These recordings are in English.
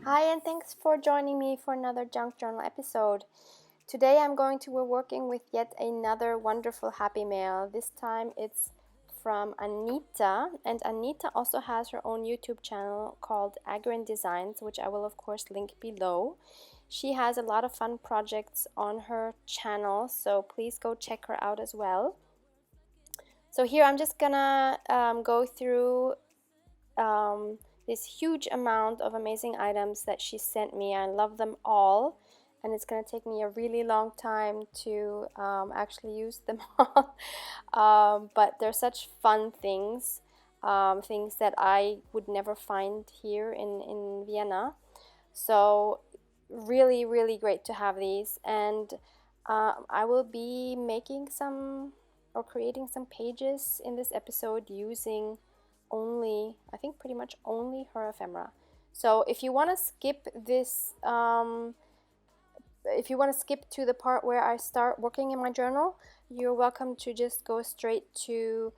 Hi, and thanks for joining me for another Junk Journal episode. Today I'm going to be working with yet another wonderful happy mail. This time it's from Anita, and Anita also has her own YouTube channel called Agrin Designs, which I will of course link below. She has a lot of fun projects on her channel, so please go check her out as well. So here I'm just gonna go through this huge amount of amazing items that she sent me. I love them all, and it's going to take me a really long time to actually use them all. But they're such fun things, things that I would never find here in Vienna. So really, really great to have these. And I will be making some or creating some pages in this episode using only, I think pretty much only her ephemera. So if you want to skip this, if you want to skip to the part where I start working in my journal, you're welcome to just go straight to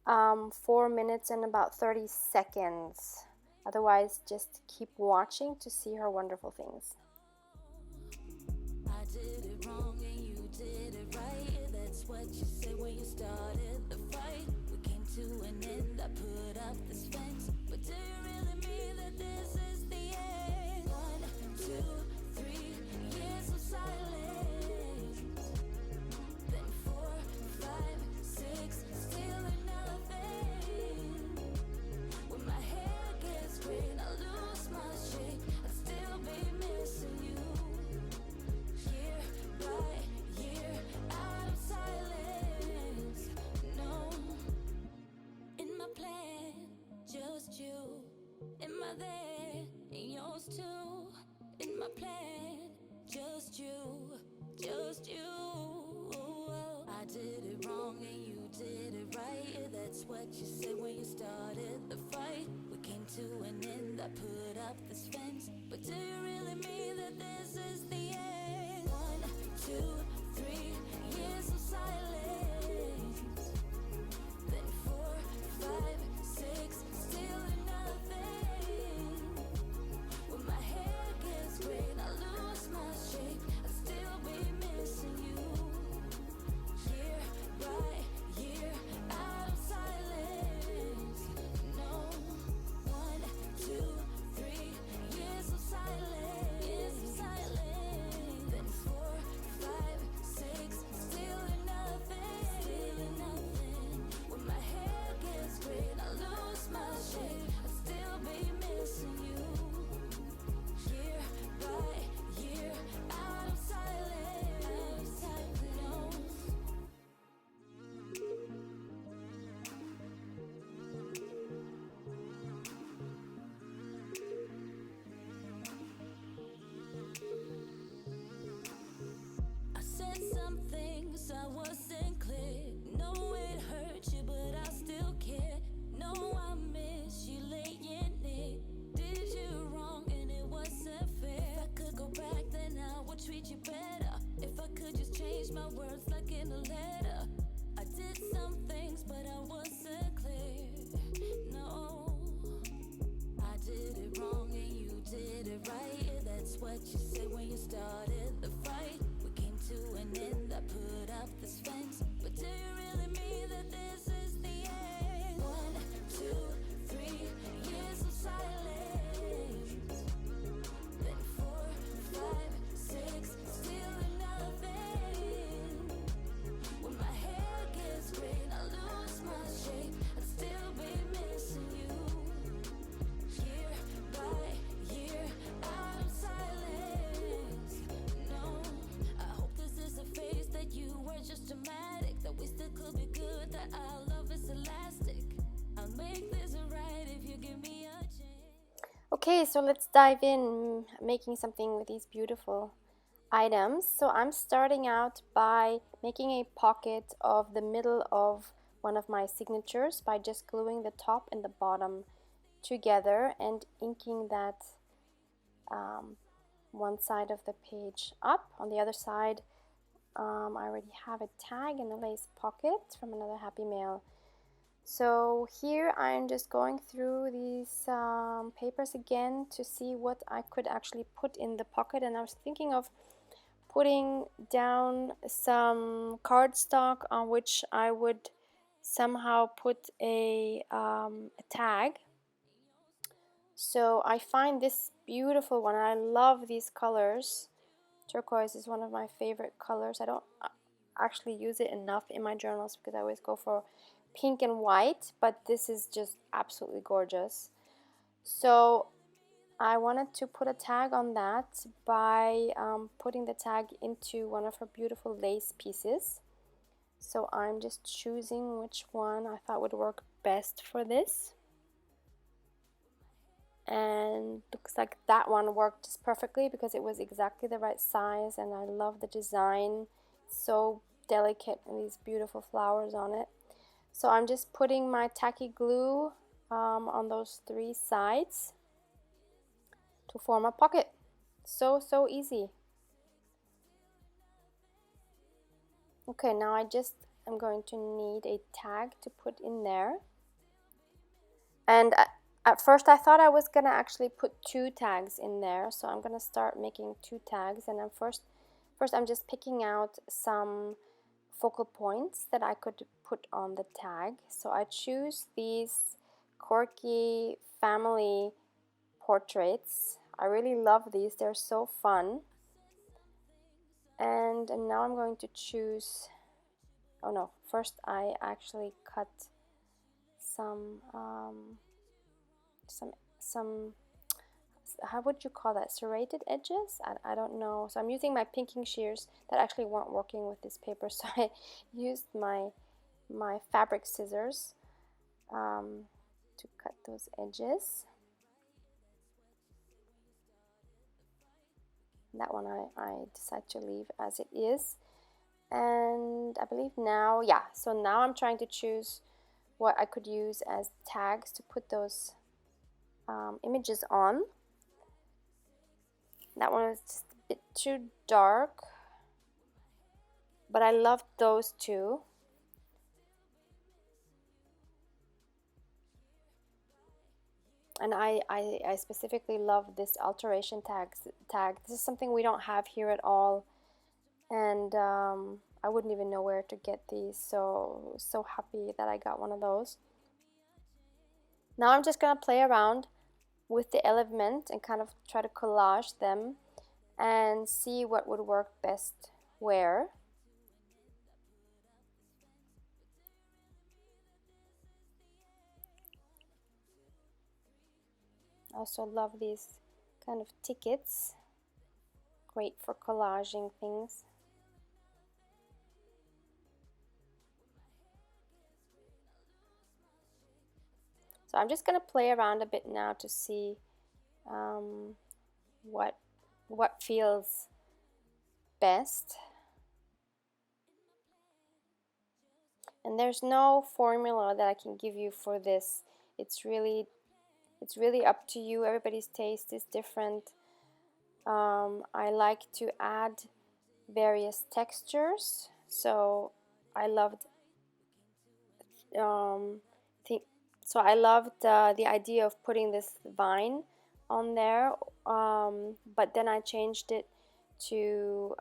4 minutes and about 30 seconds. Otherwise, just keep watching to see her wonderful things. I did it wrong and you did it right. That's what you said when you started the fight. We came to an end, I put up this fence. But do you really mean that this is the end? 1, 2, 3 years of silence. Then 4, 5, 6, still nothing. When my hair gets green, I lose my shape. I'd still be missing you. Year by year, out of silence. No, in my plan, just you. In my there, in yours too. In my plan, just you, just you. I did it wrong and you did it right. That's what you said when you started the fight. We came to an end, I put up this fence. But do you really mean that this is the end? 1, 2, 3 years of silence. Then 4, 5, 6, still nothing. When my hair gets green, I lose my shape. I'd still be missing you. Year by year, out of silence. No, 1, 2, 3 years of silence. Years of silence. Then 4, 5, 6, still nothing. Still nothing. When my hair gets green, I lose my shape. I'd still be missing you. Year by year, out of silence. No. I said some things I wasn't clear. No, it hurt you, but I still care. No, I miss you laying near. Did you wrong and it wasn't fair. If I could go back, then I would treat you better. If I could just change my words like in a letter. I did some things, but I wasn't clear. No, I did it wrong and you did it right. That's what you said when you started the fight. We came to an end, I put up this fence. But do you really mean that this is the end? 1, 2, 3 years of silence. Then 4, 5, 6, still nothing. When my hair gets green, I lose my shape. I'd still be missing you. Year by year, out of silence. No, I hope this is a phase that you were just dramatic. That we still could be good, that our love is elastic. I'll make this right if you give me a chance. Okay, so let's dive in making something with these beautiful items. So I'm starting out by making a pocket of the middle of one of my signatures by just gluing the top and the bottom together and inking that one side of the page up. On the other side, I already have a tag and a lace pocket from another happy mail. So here I'm just going through these papers again to see what I could actually put in the pocket, and I was thinking of putting down some cardstock on which I would somehow put a tag. So I find this beautiful one. I love these colors. Turquoise is one of my favorite colors. I don't actually use it enough in my journals because I always go for pink and white, but this is just absolutely gorgeous. So I wanted to put a tag on that by putting the tag into one of her beautiful lace pieces. So I'm just choosing which one I thought would work best for this. And looks like that one worked just perfectly because it was exactly the right size, and I love the design. So delicate and these beautiful flowers on it. So I'm just putting my tacky glue on those three sides to form a pocket. So easy. Okay, now I'm going to need a tag to put in there. And at first I thought I was gonna actually put 2 tags in there, so I'm gonna start making 2 tags. And first I'm just picking out some focal points that I could put on the tag. So I choose these Corky family portraits. I really love these, they're so fun. And now I'm going to choose, oh no, first I actually cut some how would you call that, serrated edges? I don't know. So I'm using my pinking shears that actually weren't working with this paper, so I used my fabric scissors to cut those edges. That one I decided to leave as it is. And I believe now, yeah, so now I'm trying to choose what I could use as tags to put those images on. That one was just a bit too dark, but I loved those two. And I specifically love this alteration tag. This is something we don't have here at all, and I wouldn't even know where to get these, so happy that I got one of those. Now I'm just gonna play around with the element and kind of try to collage them and see what would work best where. I also love these kind of tickets, great for collaging things. So I'm just going to play around a bit now to see what feels best. And there's no formula that I can give you for this. It's really up to you. Everybody's taste is different. I like to add various textures, so I loved the idea of putting this vine on there, but then I changed it to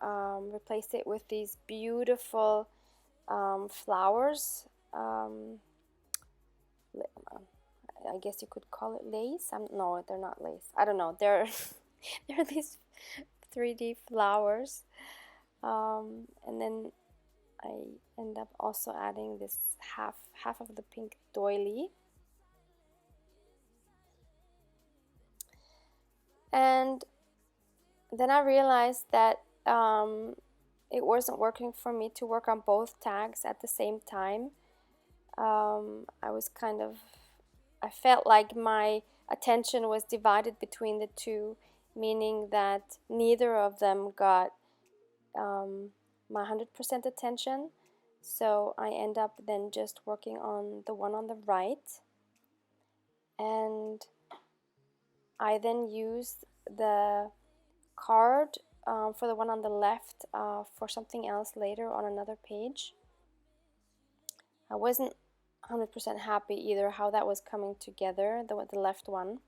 replace it with these beautiful flowers. I guess you could call it lace. No, they're not lace. I don't know. They're they're these 3D flowers, and then I end up also adding this half of the pink doily. And then I realized that it wasn't working for me to work on both tags at the same time. I felt like my attention was divided between the two, meaning that neither of them got my 100% attention. So I end up then just working on the one on the right, and I then used the card for the one on the left for something else later on another page. I wasn't 100% happy either how that was coming together, the left one.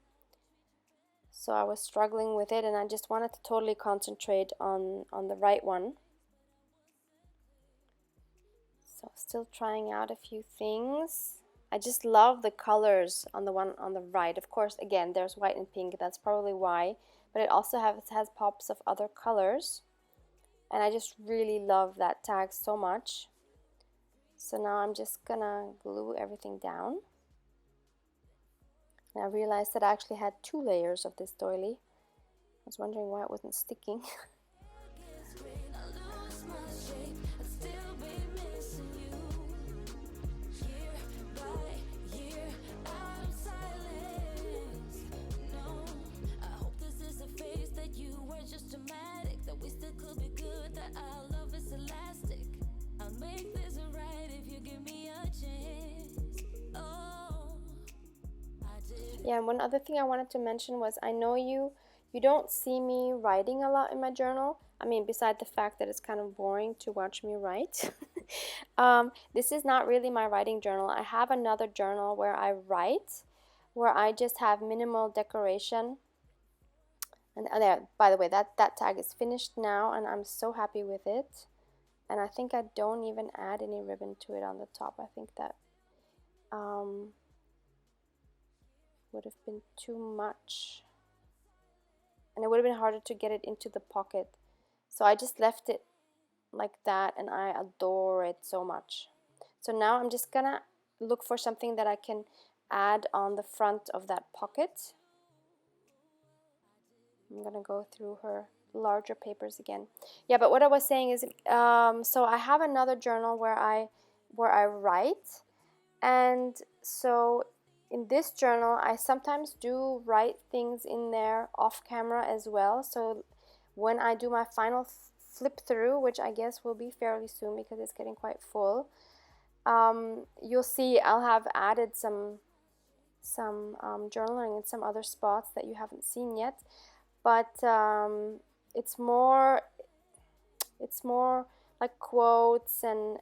So I was struggling with it, and I just wanted to totally concentrate on the right one. So still trying out a few things. I just love the colors on the one on the right. Of course, again, there's white and pink, that's probably why, but it also has pops of other colors. And I just really love that tag so much. So now I'm just gonna glue everything down. And I realized that I actually had 2 layers of this doily. I was wondering why it wasn't sticking. Yeah, and one other thing I wanted to mention was I know you don't see me writing a lot in my journal. I mean, beside the fact that it's kind of boring to watch me write. This is not really my writing journal. I have another journal where I write, where I just have minimal decoration. And there, by the way, that tag is finished now, and I'm so happy with it. And I think I don't even add any ribbon to it on the top. I think that would have been too much, and it would have been harder to get it into the pocket. So I just left it like that, and I adore it so much. So now I'm just gonna look for something that I can add on the front of that pocket. I'm gonna go through her larger papers again. Yeah, but what I was saying is, so I have another journal where I write, and so in this journal I sometimes do write things in there off camera as well. So when I do my final flip through, which I guess will be fairly soon because it's getting quite full, you'll see I'll have added some journaling in some other spots that you haven't seen yet. But it's more like quotes and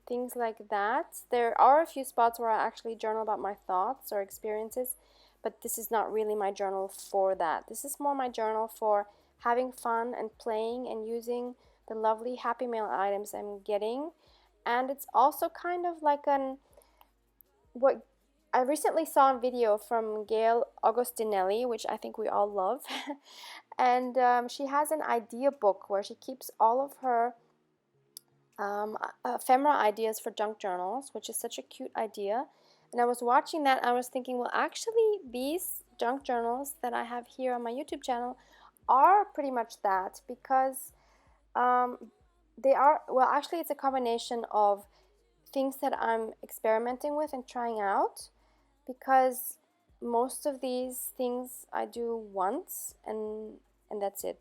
things like that. There are a few spots where I actually journal about my thoughts or experiences, but this is not really my journal for that. This is more my journal for having fun and playing and using the lovely Happy Mail items I'm getting. And it's also kind of like what I recently saw a video from Gail Augustinelli, which I think we all love. And she has an idea book where she keeps all of her ephemera ideas for junk journals, which is such a cute idea. And I was watching that, I was thinking, well, actually, these junk journals that I have here on my YouTube channel are pretty much that, because they are, well, actually, it's a combination of things that I'm experimenting with and trying out, because most of these things I do once and that's it.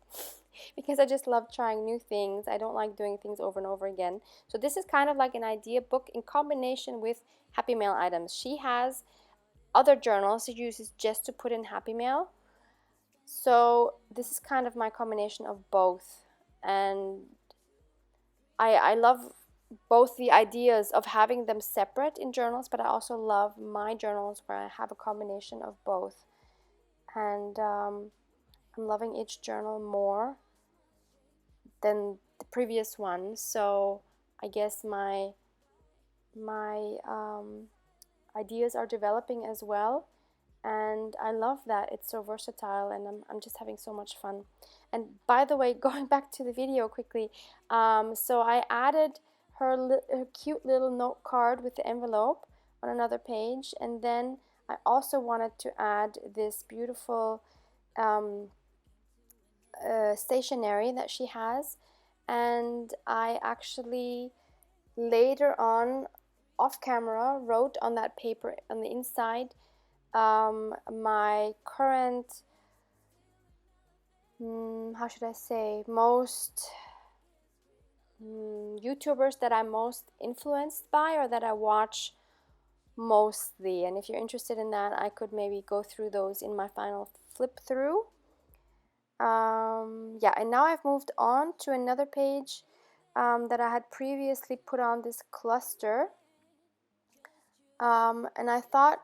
Because I just love trying new things. I don't like doing things over and over again. So this is kind of like an idea book in combination with Happy Mail items. She has other journals she uses just to put in Happy Mail. So this is kind of my combination of both. And I love both the ideas of having them separate in journals, but I also love my journals where I have a combination of both. And I'm loving each journal more than the previous one. So I guess my ideas are developing as well, and I love that it's so versatile, and I'm just having so much fun. And by the way, going back to the video quickly, so I added her cute little note card with the envelope on another page, and then I also wanted to add this beautiful stationery that she has, and I actually later on off camera wrote on that paper on the inside my current how should I say, most YouTubers that I'm most influenced by or that I watch mostly. And if you're interested in that, I could maybe go through those in my final flip through. Yeah, and now I've moved on to another page that I had previously put on this cluster And I thought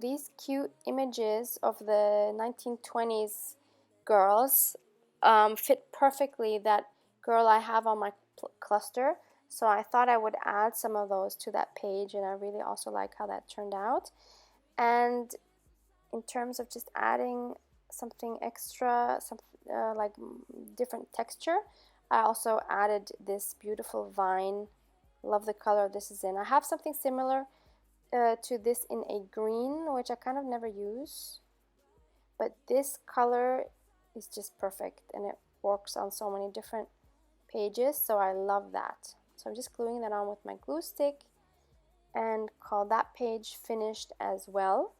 these cute images of the 1920s girls fit perfectly that girl I have on my cluster. So I thought I would add some of those to that page, and I really also like how that turned out. And in terms of just adding something extra, like different texture, I also added this beautiful vine. Love the color this is in. I have something similar to this in a green, which I kind of never use, but this color is just perfect and it works on so many different pages, so I love that. So I'm just gluing that on with my glue stick and call that page finished as well.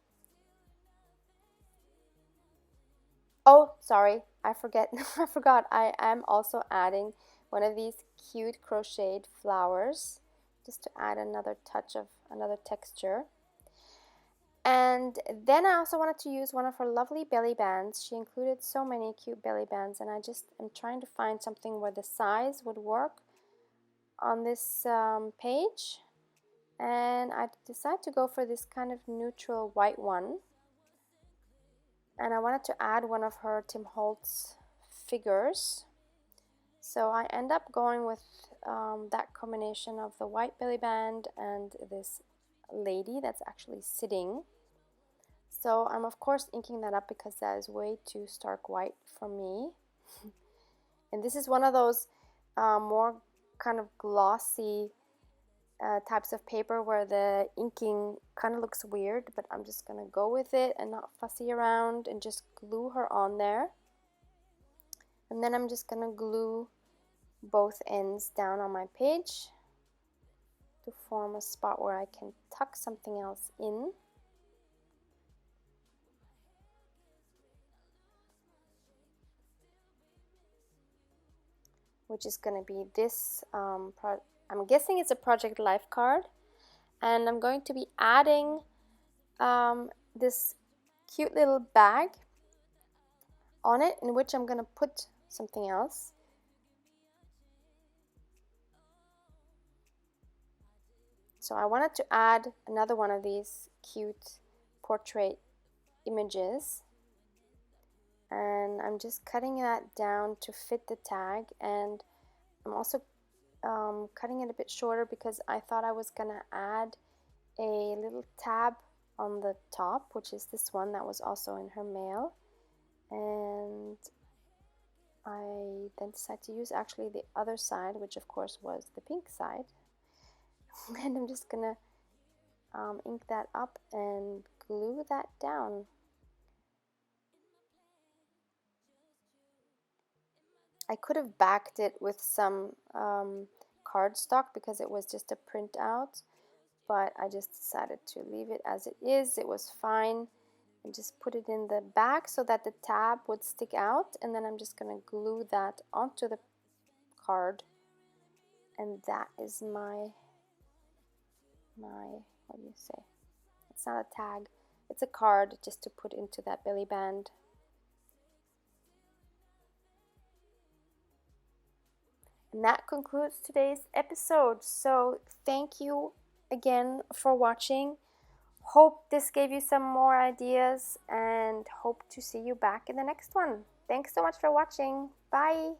Oh, sorry, I forgot I am also adding one of these cute crocheted flowers just to add another touch of another texture. And then I also wanted to use one of her lovely belly bands. She included so many cute belly bands, and I just am trying to find something where the size would work on this page. And I decided to go for this kind of neutral white one. And I wanted to add one of her Tim Holtz figures. So I end up going with that combination of the white belly band and this lady that's actually sitting. So I'm of course inking that up because that is way too stark white for me. And this is one of those more kind of glossy types of paper where the inking kind of looks weird, but I'm just gonna go with it and not fussy around and just glue her on there. And then I'm just gonna glue both ends down on my page to form a spot where I can tuck something else in. Which is going to be this, I'm guessing it's a Project Life card. And I'm going to be adding this cute little bag on it, in which I'm going to put something else. So I wanted to add another one of these cute portrait images. And I'm just cutting that down to fit the tag, and I'm also cutting it a bit shorter because I thought I was gonna add a little tab on the top, which is this one that was also in her mail, and I then decided to use actually the other side, which of course was the pink side. And I'm just gonna ink that up and glue that down. I could have backed it with some cardstock because it was just a printout, but I just decided to leave it as it is. It was fine, and just put it in the back so that the tab would stick out, and then I'm just going to glue that onto the card, and that is my what do you say? It's not a tag, it's a card just to put into that belly band. And that concludes today's episode. So thank you again for watching. Hope this gave you some more ideas, and hope to see you back in the next one. Thanks so much for watching. Bye.